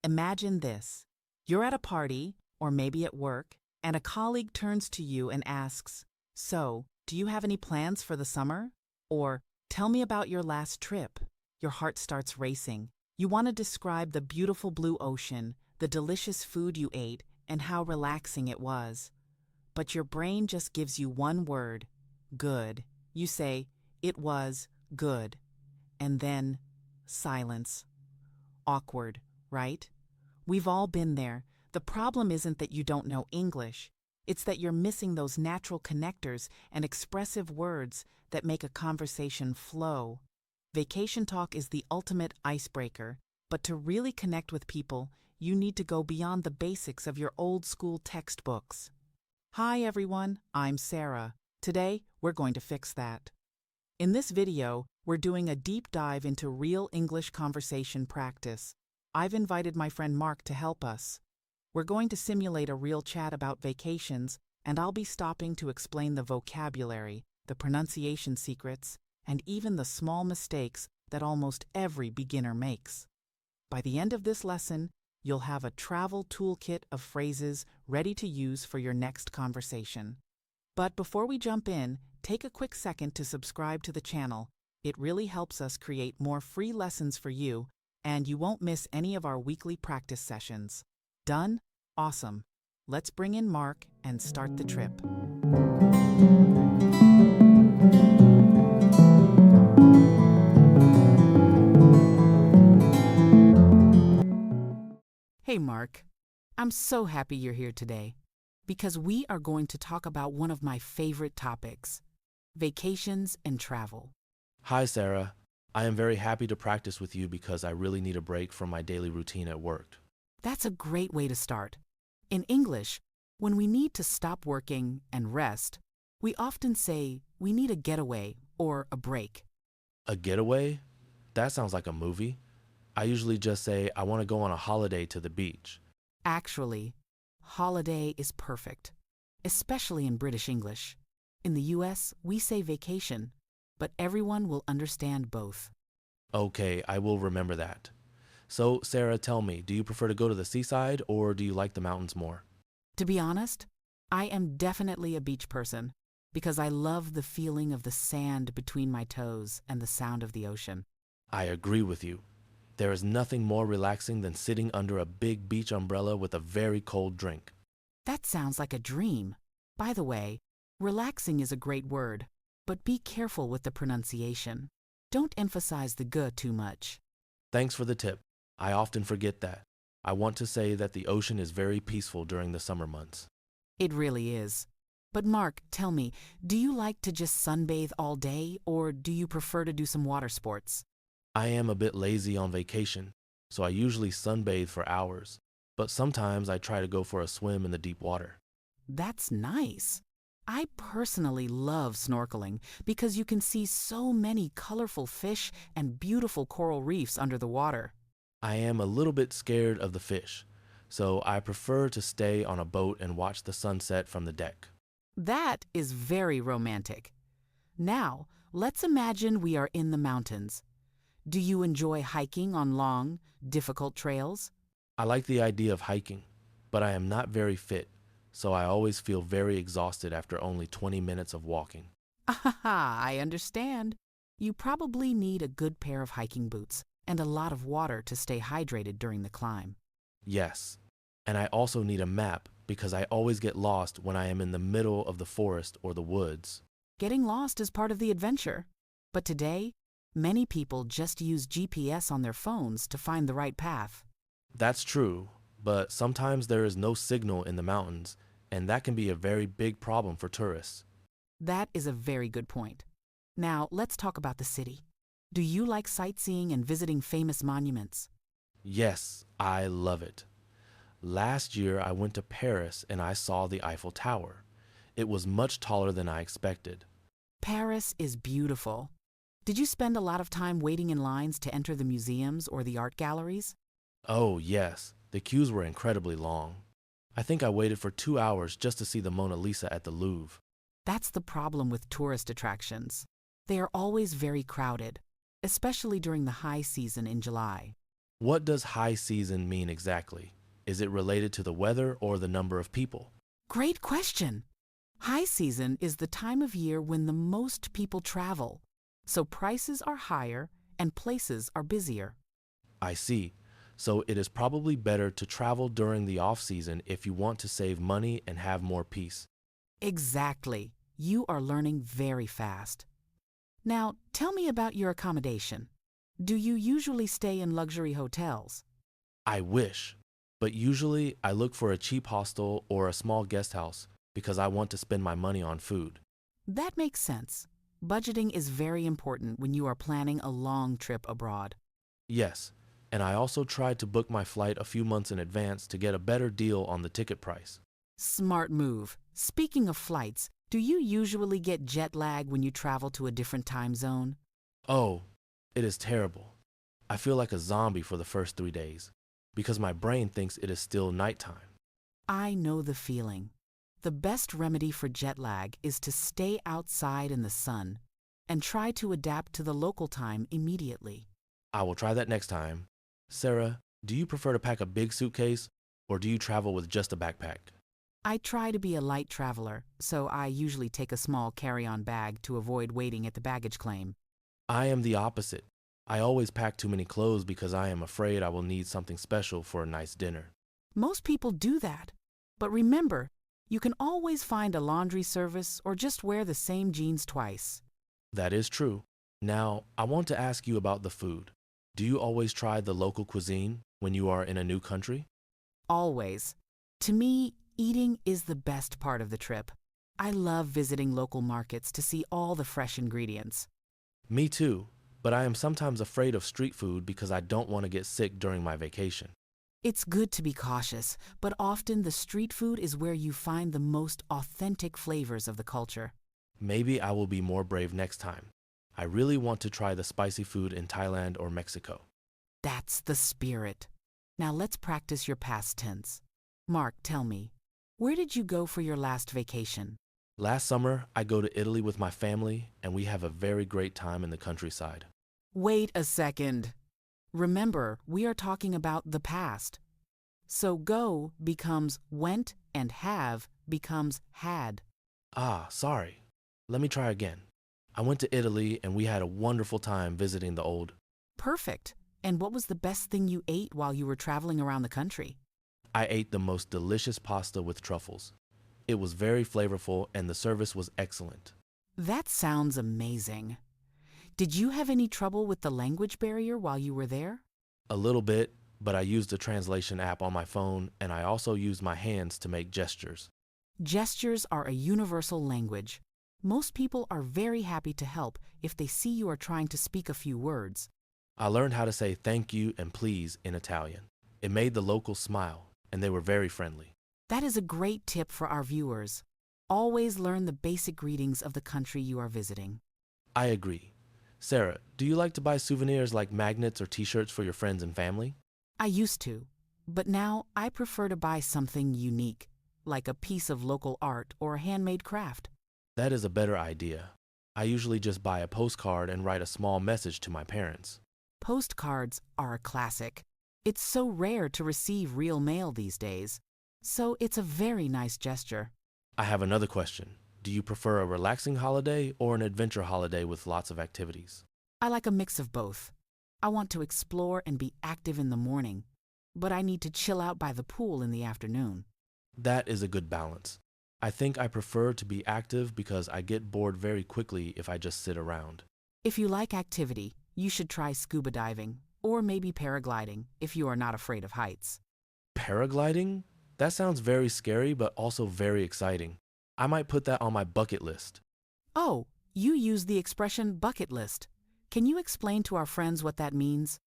Imagine this. You're at a party, or maybe at work, and a colleague turns to you and asks, "So, do you have any plans for the summer?" Or, "Tell me about your last trip." Your heart starts racing. You want to describe the beautiful blue ocean, the delicious food you ate, and how relaxing it was. But your brain just gives you one word: good. You say, "It was good." And then, silence. Awkward, right? We've all been there. The problem isn't that you don't know English. It's that you're missing those natural connectors and expressive words that make a conversation flow. Vacation talk is the ultimate icebreaker, but to really connect with people, you need to go beyond the basics of your old school textbooks. Hi everyone, I'm Sarah. Today, we're going to fix that. In this video, we're doing a deep dive into real English conversation practice. I've invited my friend Mark to help us. We're going to simulate a real chat about vacations, and I'll be stopping to explain the vocabulary, the pronunciation secrets, and even the small mistakes that almost every beginner makes. By the end of this lesson, you'll have a travel toolkit of phrases ready to use for your next conversation. But before we jump in, take a quick second to subscribe to the channel. It really helps us create more free lessons for you, and you won't miss any of our weekly practice sessions. Done? Awesome. Let's bring in Mark and start the trip. Hey Mark, I'm so happy you're here today, because we are going to talk about one of my favorite topics: vacations and travel. Hi, Sarah. I am very happy to practice with you because I really need a break from my daily routine at work. That's a great way to start. In English, when we need to stop working and rest, we often say we need a getaway or a break. A getaway? That sounds like a movie. I usually just say I want to go on a holiday to the beach. Actually, holiday is perfect, especially in British English. In the US, we say vacation, but everyone will understand both. Okay, I will remember that. So, Sarah, tell me, do you prefer to go to the seaside or do you like the mountains more? To be honest, I am definitely a beach person because I love the feeling of the sand between my toes and the sound of the ocean. I agree with you. There is nothing more relaxing than sitting under a big beach umbrella with a very cold drink. That sounds like a dream. By the way, relaxing is a great word, but be careful with the pronunciation. Don't emphasize the "g" too much. Thanks for the tip. I often forget that. I want to say that the ocean is very peaceful during the summer months. It really is. But Mark, tell me, do you like to just sunbathe all day, or do you prefer to do some water sports? I am a bit lazy on vacation, so I usually sunbathe for hours, but sometimes I try to go for a swim in the deep water. That's nice. I personally love snorkeling because you can see so many colorful fish and beautiful coral reefs under the water. I am a little bit scared of the fish, so I prefer to stay on a boat and watch the sunset from the deck. That is very romantic. Now, let's imagine we are in the mountains. Do you enjoy hiking on long, difficult trails? I like the idea of hiking, but I am not very fit, so I always feel very exhausted after only 20 minutes of walking. I understand. You probably need a good pair of hiking boots and a lot of water to stay hydrated during the climb. Yes, and I also need a map because I always get lost when I am in the middle of the forest or the woods. Getting lost is part of the adventure. But today, many people just use GPS on their phones to find the right path. That's true, but sometimes there is no signal in the mountains, and that can be a very big problem for tourists. That is a very good point. Now, let's talk about the city. Do you like sightseeing and visiting famous monuments? Yes, I love it. Last year I went to Paris and I saw the Eiffel Tower. It was much taller than I expected. Paris is beautiful. Did you spend a lot of time waiting in lines to enter the museums or the art galleries? Oh yes, the queues were incredibly long. I think I waited for 2 hours just to see the Mona Lisa at the Louvre. That's the problem with tourist attractions. They are always very crowded, especially during the high season in July. What does high season mean exactly? Is it related to the weather or the number of people? Great question. High season is the time of year when the most people travel, so prices are higher and places are busier. I see. So it is probably better to travel during the off season if you want to save money and have more peace. Exactly. You are learning very fast. Now, tell me about your accommodation. Do you usually stay in luxury hotels? I wish, but usually I look for a cheap hostel or a small guest house because I want to spend my money on food. That makes sense. Budgeting is very important when you are planning a long trip abroad. Yes, and I also tried to book my flight a few months in advance to get a better deal on the ticket price. Smart move. Speaking of flights, do you usually get jet lag when you travel to a different time zone? Oh, it is terrible. I feel like a zombie for the first 3 days because my brain thinks it is still nighttime. I know the feeling. The best remedy for jet lag is to stay outside in the sun and try to adapt to the local time immediately. I will try that next time. Sarah, do you prefer to pack a big suitcase or do you travel with just a backpack? I try to be a light traveler, so I usually take a small carry-on bag to avoid waiting at the baggage claim. I am the opposite. I always pack too many clothes because I am afraid I will need something special for a nice dinner. Most people do that. But remember, you can always find a laundry service or just wear the same jeans twice. That is true. Now, I want to ask you about the food. Do you always try the local cuisine when you are in a new country? Always. To me, eating is the best part of the trip. I love visiting local markets to see all the fresh ingredients. Me too, but I am sometimes afraid of street food because I don't want to get sick during my vacation. It's good to be cautious, but often the street food is where you find the most authentic flavors of the culture. Maybe I will be more brave next time. I really want to try the spicy food in Thailand or Mexico. That's the spirit. Now let's practice your past tense. Mark, tell me, where did you go for your last vacation? Last summer, I go to Italy with my family, and we have a very great time in the countryside. Wait a second. Remember, we are talking about the past. So go becomes went and have becomes had. Ah, sorry. Let me try again. I went to Italy and we had a wonderful time visiting the old. Perfect. And what was the best thing you ate while you were traveling around the country? I ate the most delicious pasta with truffles. It was very flavorful and the service was excellent. That sounds amazing. Did you have any trouble with the language barrier while you were there? A little bit, but I used a translation app on my phone and I also used my hands to make gestures. Gestures are a universal language. Most people are very happy to help if they see you are trying to speak a few words. I learned how to say thank you and please in Italian. It made the locals smile and they were very friendly. That is a great tip for our viewers. Always learn the basic greetings of the country you are visiting. I agree. Sarah, do you like to buy souvenirs like magnets or t-shirts for your friends and family? I used to, but now I prefer to buy something unique, like a piece of local art or a handmade craft. That is a better idea. I usually just buy a postcard and write a small message to my parents. Postcards are a classic. It's so rare to receive real mail these days, so it's a very nice gesture. I have another question. Do you prefer a relaxing holiday or an adventure holiday with lots of activities? I like a mix of both. I want to explore and be active in the morning, but I need to chill out by the pool in the afternoon. That is a good balance. I think I prefer to be active because I get bored very quickly if I just sit around. If you like activity, you should try scuba diving or maybe paragliding if you are not afraid of heights. Paragliding? That sounds very scary but also very exciting. I might put that on my bucket list. Oh, you use the expression bucket list. Can you explain to our friends what that means?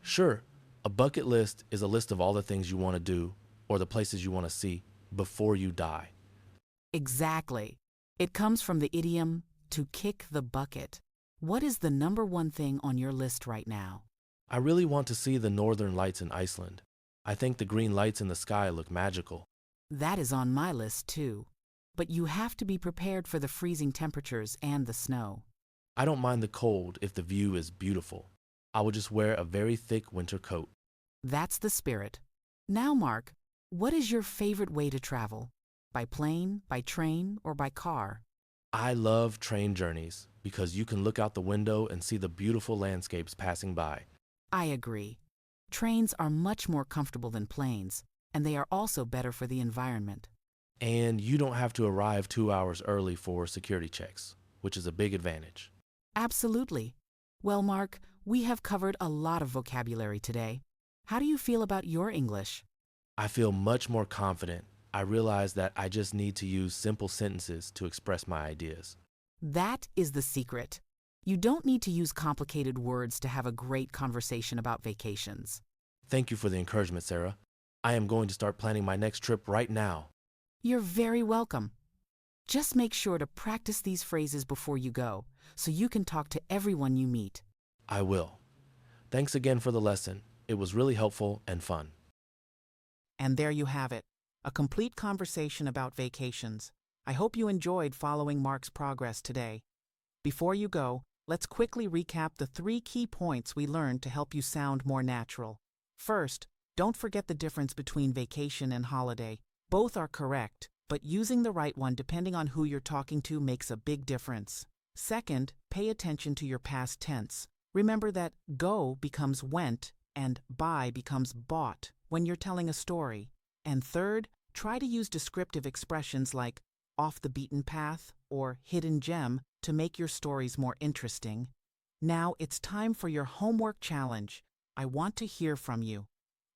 Sure, a bucket list is a list of all the things you want to do or the places you want to see before you die. Exactly. It comes from the idiom, to kick the bucket. What is the number one thing on your list right now? I really want to see the northern lights in Iceland. I think the green lights in the sky look magical. That is on my list too. But you have to be prepared for the freezing temperatures and the snow. I don't mind the cold if the view is beautiful. I will just wear a very thick winter coat. That's the spirit. Now, Mark, what is your favorite way to travel? By plane, by train, or by car? I love train journeys because you can look out the window and see the beautiful landscapes passing by. I agree. Trains are much more comfortable than planes, and they are also better for the environment. And you don't have to arrive 2 hours early for security checks, which is a big advantage. Absolutely. Well, Mark, we have covered a lot of vocabulary today. How do you feel about your English? I feel much more confident. I realize that I just need to use simple sentences to express my ideas. That is the secret. You don't need to use complicated words to have a great conversation about vacations. Thank you for the encouragement, Sarah. I am going to start planning my next trip right now. You're very welcome. Just make sure to practice these phrases before you go, so you can talk to everyone you meet. I will. Thanks again for the lesson. It was really helpful and fun. And there you have it, a complete conversation about vacations. I hope you enjoyed following Mark's progress today. Before you go, let's quickly recap the 3 key points we learned to help you sound more natural. First, don't forget the difference between vacation and holiday. Both are correct, but using the right one depending on who you're talking to makes a big difference. Second, pay attention to your past tense. Remember that go becomes went and buy becomes bought when you're telling a story. And third, try to use descriptive expressions like off the beaten path or hidden gem to make your stories more interesting. Now it's time for your homework challenge. I want to hear from you.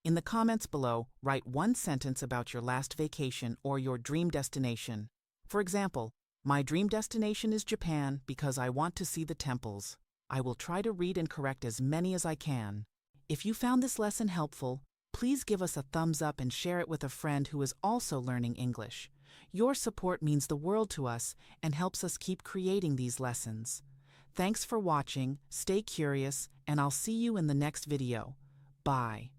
In the comments below, write 1 sentence about your last vacation or your dream destination. For example, my dream destination is Japan because I want to see the temples. I will try to read and correct as many as I can. If you found this lesson helpful, please give us a thumbs up and share it with a friend who is also learning English. Your support means the world to us and helps us keep creating these lessons. Thanks for watching, stay curious, and I'll see you in the next video. Bye.